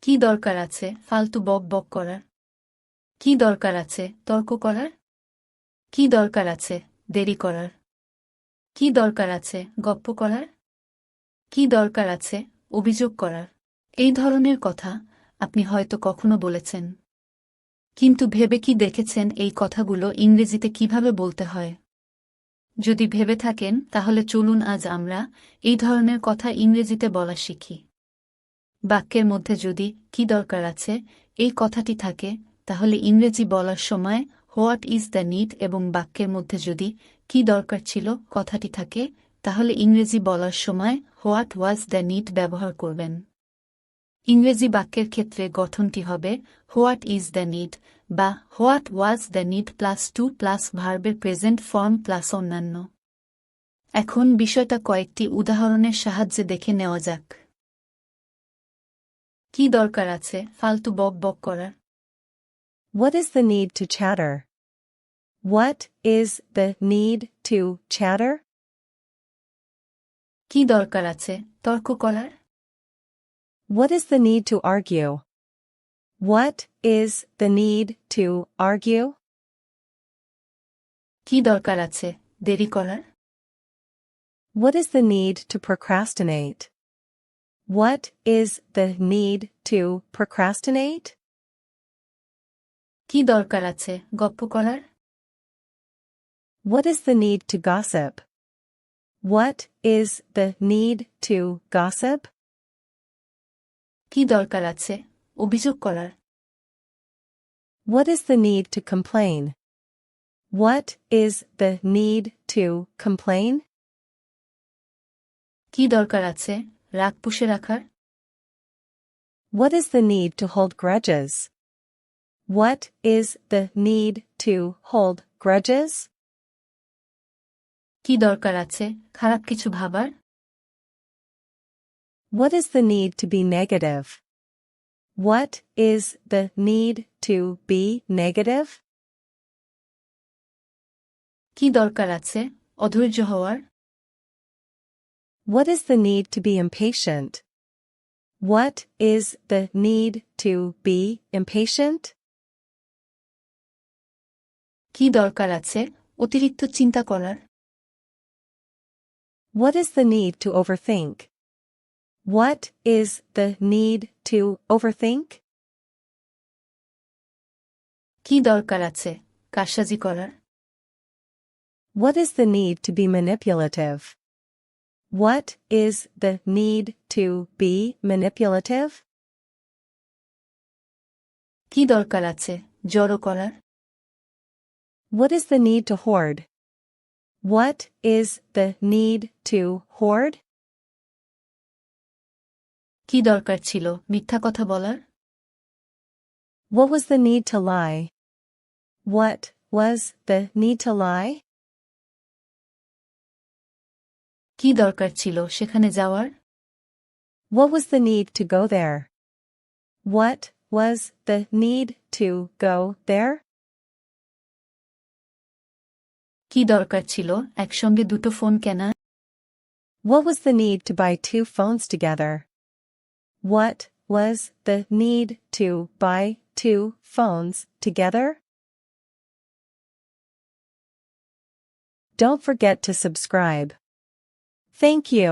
কি দরকার আছে ফালতু বক বক করার? কি দরকার আছে তর্ক করার? কি দরকার আছে দেরি করার? কি দরকার আছে গপ্প করার? কি দরকার আছে অভিযোগ করার? এই ধরনের কথা আপনি হয়তো কখনো বলেছেন, কিন্তু ভেবে কি দেখেছেন এই কথাগুলো ইংরেজিতে কিভাবে বলতে হয়? যদি ভেবে থাকেন তাহলে চলুন আজ আমরা এই ধরনের কথা ইংরেজিতে বলা শিখি। বাক্যের মধ্যে যদি কি দরকার আছে এই কথাটি থাকে তাহলে ইংরেজি বলার সময় হোয়াট ইজ দ্য নিড এবং বাক্যের মধ্যে যদি কি দরকার ছিল কথাটি থাকে তাহলে ইংরেজি বলার সময় হোয়াট ওয়াজ দ্য নিড ব্যবহার করবেন। ইংরেজি বাক্যের ক্ষেত্রে গঠনটি হবে হোয়াট ইজ দ্য নিড বা what was the need plus to plus ভার্বের প্রেজেন্ট ফর্ম প্লাস অন্যান্য। এখন বিষয়টা কয়েকটি উদাহরণের সাহায্যে দেখে নেওয়া যাক। কি দরকার আছে ফালতু বক বক করার? What is the need to chatter? What is the need to chatter? কি দরকার আছে তর্ক করার? What is the need to argue? What is the need to argue? কি দরকার আছে দেরি করার? What is the need to procrastinate? What is the need to procrastinate? কি দরকার আছে গপ্প করার? What is the need to gossip? What is the need to gossip? কি দরকার আছে অভিযোগ করার? What is the need to complain? What is the need to complain? কি দরকার আছে রাগ পুষে রাখার? What is the need to hold grudges? What is the need to hold grudges? কি দরকার আছে খারাপ কিছু ভাবার? What is the need to be negative? What is the need to be negative? কি দরকার আছে অধৈর্য হওয়ার? What is the need to be impatient? What is the need to be impatient? কি দরকার আছে অতিরিক্ত চিন্তা করার? What is the need to overthink? What is the need to overthink? কি দরকার আছে কারসাজি করার? What is the need to be manipulative? What is the need to be manipulative? কি দরকার আছে জড়ো করার? What is the need to hoard? What is the need to hoard? কি দরকার ছিল মিথ্যা কথা বলার? What was the need to lie? What was the need to lie? কি দরকার ছিল সেখানে যাওয়ার? What was the need to go there? What was the need to go there? কি দরকার ছিল একসঙ্গে দুটো ফোন কেনা? What was the need to buy two phones together? What was the need to buy two phones together? Don't forget to subscribe. Thank you.